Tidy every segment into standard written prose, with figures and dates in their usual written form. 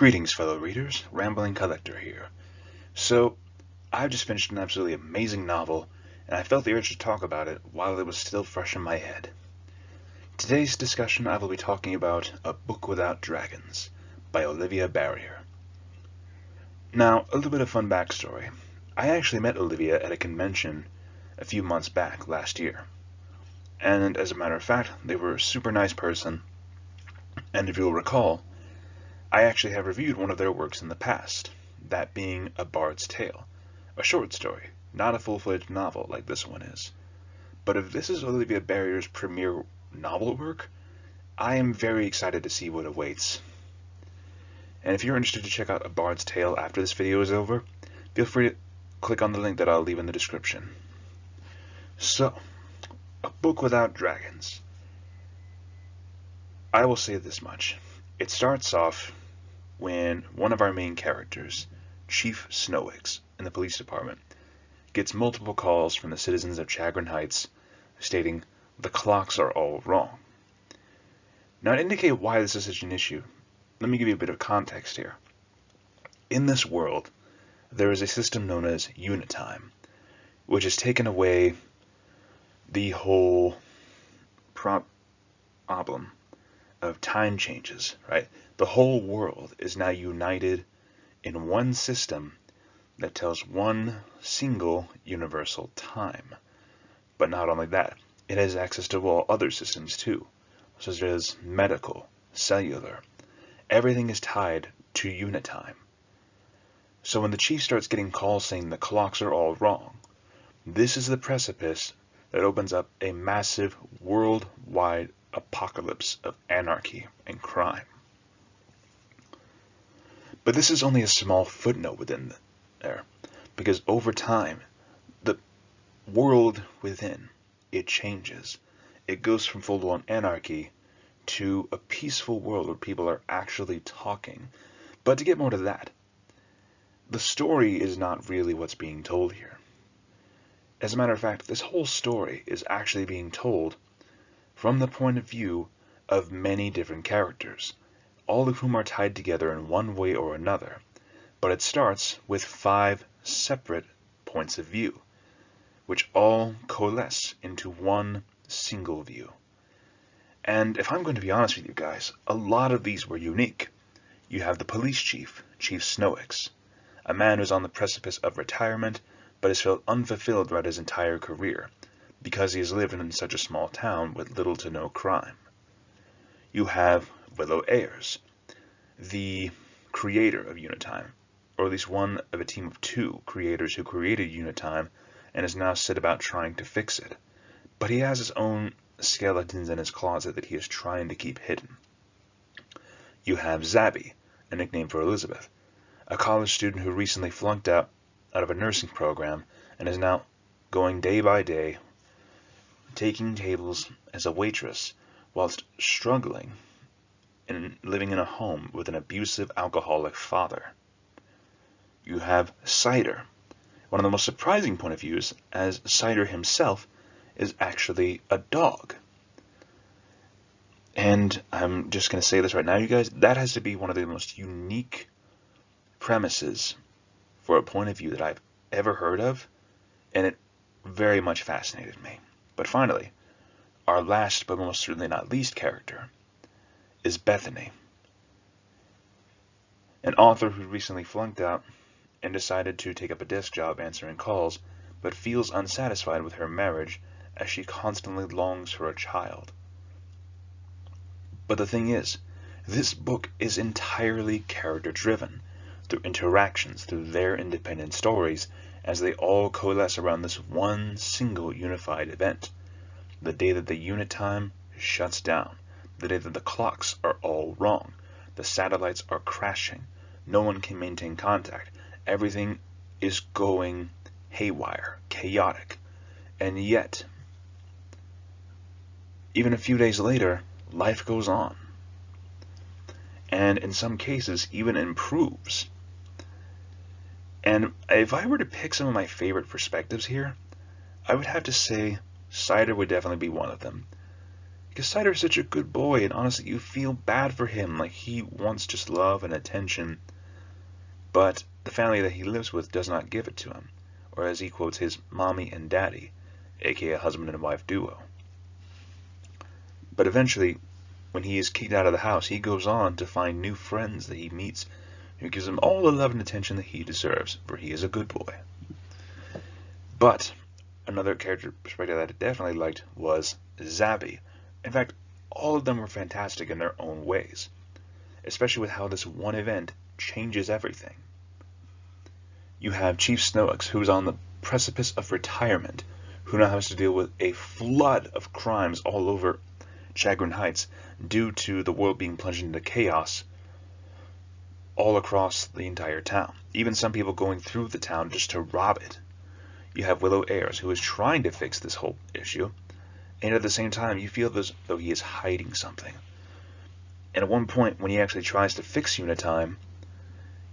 Greetings, fellow readers. Rambling Collector here. So, I've just finished an absolutely amazing novel, and I felt the urge to talk about it while it was still fresh in my head. Today's discussion I will be talking about A Book Without Dragons by Olivia Berrier. Now, a little bit of fun backstory. I actually met Olivia at a convention a few months back last year. And as a matter of fact, they were a super nice person, and if you'll recall, I actually have reviewed one of their works in the past, that being A Bard's Tale, a short story, not a full-fledged novel like this one is. But if this is Olivia Berrier's premier novel work, I am very excited to see what awaits. And if you're interested to check out A Bard's Tale after this video is over, feel free to click on the link that I'll leave in the description. So, A Book Without Dragons. I will say this much. It starts off when one of our main characters, Chief Snowix in the police department, gets multiple calls from the citizens of Chagrin Heights stating the clocks are all wrong. Now, to indicate why this is such an issue, let me give you a bit of context here. In this world, there is a system known as Unitime, which has taken away the whole problem of time changes, right? The whole world is now united in one system that tells one single universal time. But not only that, it has access to all other systems too, such as medical, cellular. Everything is tied to Unitime. So when the chief starts getting calls saying the clocks are all wrong, this is the precipice that opens up a massive worldwide apocalypse of anarchy and crime. But this is only a small footnote within there, because over time, the world within, it changes. It goes from full-blown anarchy to a peaceful world where people are actually talking. But to get more to that, the story is not really what's being told here. As a matter of fact, this whole story is actually being told from the point of view of many different characters, all of whom are tied together in one way or another, but it starts with 5 separate points of view, which all coalesce into one single view. And if I'm going to be honest with you guys, a lot of these were unique. You have the police chief, Chief Snowix, a man who's on the precipice of retirement, but has felt unfulfilled throughout his entire career, because he has lived in such a small town with little to no crime. You have Willow Ayers, the creator of Unitime, or at least one of a team of 2 creators who created Unitime and is now set about trying to fix it. But he has his own skeletons in his closet that he is trying to keep hidden. You have Zabby, a nickname for Elizabeth, a college student who recently flunked out of a nursing program and is now going day by day taking tables as a waitress whilst struggling and living in a home with an abusive alcoholic father. You have Cider, one of the most surprising point of views, as Cider himself is actually a dog. And I'm just going to say this right now, you guys, that has to be one of the most unique premises for a point of view that I've ever heard of, and it very much fascinated me. But finally, our last but most certainly not least character is Bethany, an author who recently flunked out and decided to take up a desk job answering calls, but feels unsatisfied with her marriage as she constantly longs for a child. But the thing is, this book is entirely character-driven, through interactions, through their independent stories, as they all coalesce around this one single unified event. The day that the Unitime shuts down, the day that the clocks are all wrong, the satellites are crashing, no one can maintain contact, everything is going haywire, chaotic, and yet, even a few days later, life goes on, and in some cases even improves. And if I were to pick some of my favorite perspectives here, I would have to say Cider would definitely be one of them. because Cider's such a good boy, and honestly, you feel bad for him, like he wants just love and attention, but the family that he lives with does not give it to him, or as he quotes, his mommy and daddy, aka husband and wife duo. But eventually, when he is kicked out of the house, he goes on to find new friends that he meets, who gives him all the love and attention that he deserves, for he is a good boy. But another character perspective that I definitely liked was Zabby. In fact, all of them were fantastic in their own ways, especially with how this one event changes everything. You have Chief Snowick, who's on the precipice of retirement, who now has to deal with a flood of crimes all over Chagrin Heights due to the world being plunged into chaos all across the entire town. Even some people going through the town just to rob it. You have Willow Ayres, who is trying to fix this whole issue, and at the same time you feel as though he is hiding something. And at one point, when he actually tries to fix Unitime,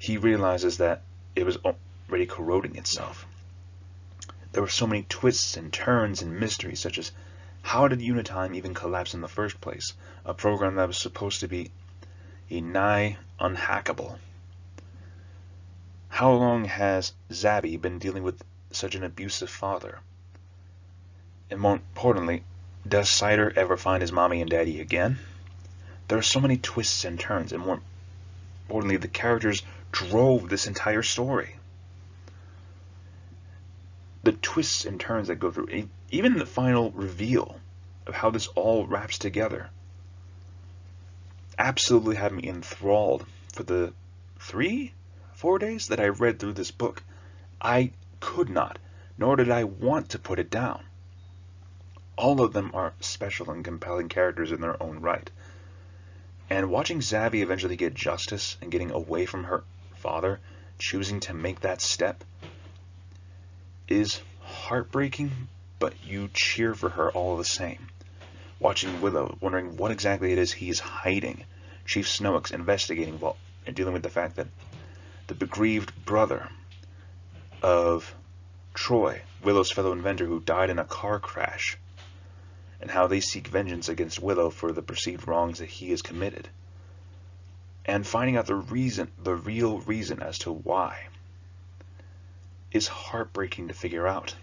he realizes that it was already corroding itself. There were so many twists and turns and mysteries, such as how did Unitime even collapse in the first place? A program that was supposed to be a nigh unhackable. How long has Zabby been dealing with such an abusive father? And more importantly, does Cider ever find his mommy and daddy again? There are so many twists and turns, and more importantly, the characters drove this entire story. The twists and turns that go through, even the final reveal of how this all wraps together, absolutely had me enthralled for the 3-4 days that I read through this book. I could not, nor did I want to put it down. All of them are special and compelling characters in their own right. And watching Zabby eventually get justice and getting away from her father, choosing to make that step, is heartbreaking, but you cheer for her all the same. Watching Willow, wondering what exactly it is he is hiding. Chief Snowick investigating while dealing with the fact that the bereaved brother of Troy, Willow's fellow inventor who died in a car crash, and how they seek vengeance against Willow for the perceived wrongs that he has committed. And finding out the real reason as to why, is heartbreaking to figure out.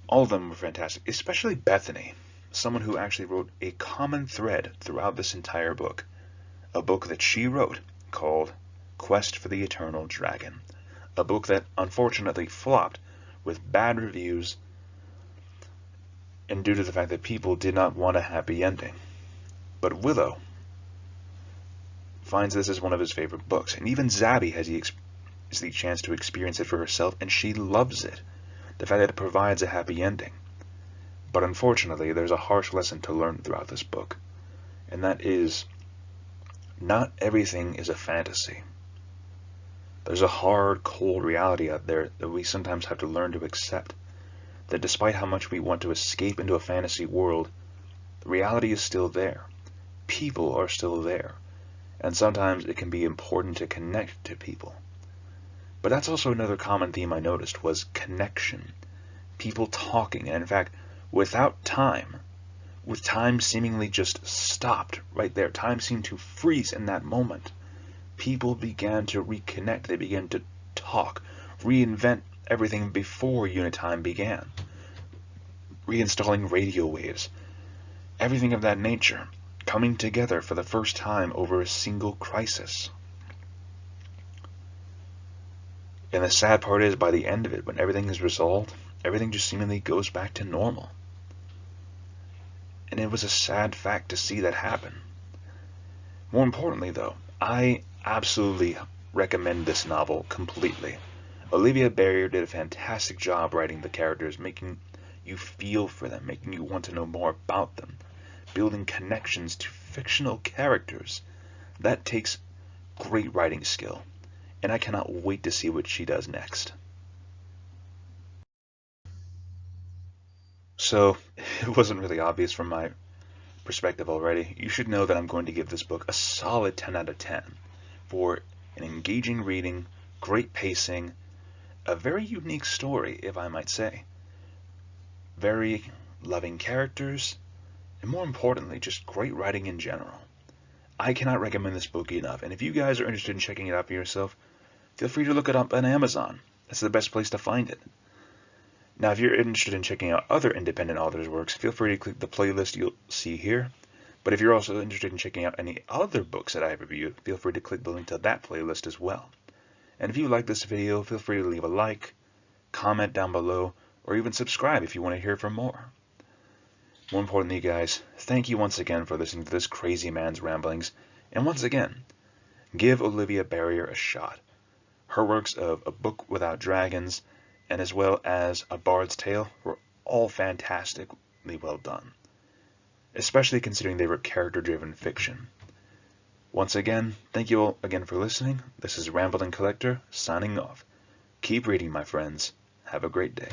All of them were fantastic, especially Bethany, someone who actually wrote a common thread throughout this entire book. A book that she wrote called Quest for the Eternal Dragon. A book that unfortunately flopped with bad reviews and due to the fact that people did not want a happy ending. But Willow finds this as one of his favorite books, and even Zabby has the chance to experience it for herself, and she loves it. The fact that it provides a happy ending. But unfortunately, there's a harsh lesson to learn throughout this book, and that is, not everything is a fantasy. There's a hard, cold reality out there that we sometimes have to learn to accept. That despite how much we want to escape into a fantasy world, the reality is still there. People are still there. And sometimes it can be important to connect to people. But that's also another common theme I noticed was connection. People talking, and in fact, without time, with time seemingly just stopped right there. Time seemed to freeze in that moment. People began to reconnect. They began to talk, reinvent everything before Unitime began. Reinstalling radio waves, everything of that nature, coming together for the first time over a single crisis. And the sad part is, by the end of it, when everything is resolved, everything just seemingly goes back to normal. And it was a sad fact to see that happen. More importantly, though, I absolutely recommend this novel completely. Olivia Berrier did a fantastic job writing the characters, making you feel for them, making you want to know more about them, building connections to fictional characters. That takes great writing skill, and I cannot wait to see what she does next. So, it wasn't really obvious from my perspective already. You should know that I'm going to give this book a solid 10 out of 10 for an engaging reading, great pacing, a very unique story, if I might say. Very loving characters, and more importantly, just great writing in general. I cannot recommend this book enough, and if you guys are interested in checking it out for yourself, feel free to look it up on Amazon. That's the best place to find it. Now, if you're interested in checking out other independent authors' works, feel free to click the playlist you'll see here. But if you're also interested in checking out any other books that I've reviewed, feel free to click the link to that playlist as well. And if you like this video, feel free to leave a like, comment down below, or even subscribe if you want to hear from more. More importantly, guys, thank you once again for listening to this crazy man's ramblings. And once again, give Olivia Berrier a shot. Her works of A Book Without Dragons, and as well as A Bard's Tale, were all fantastically well done, especially considering they were character-driven fiction. Once again, thank you all again for listening. This is Rambling Collector, signing off. Keep reading, my friends. Have a great day.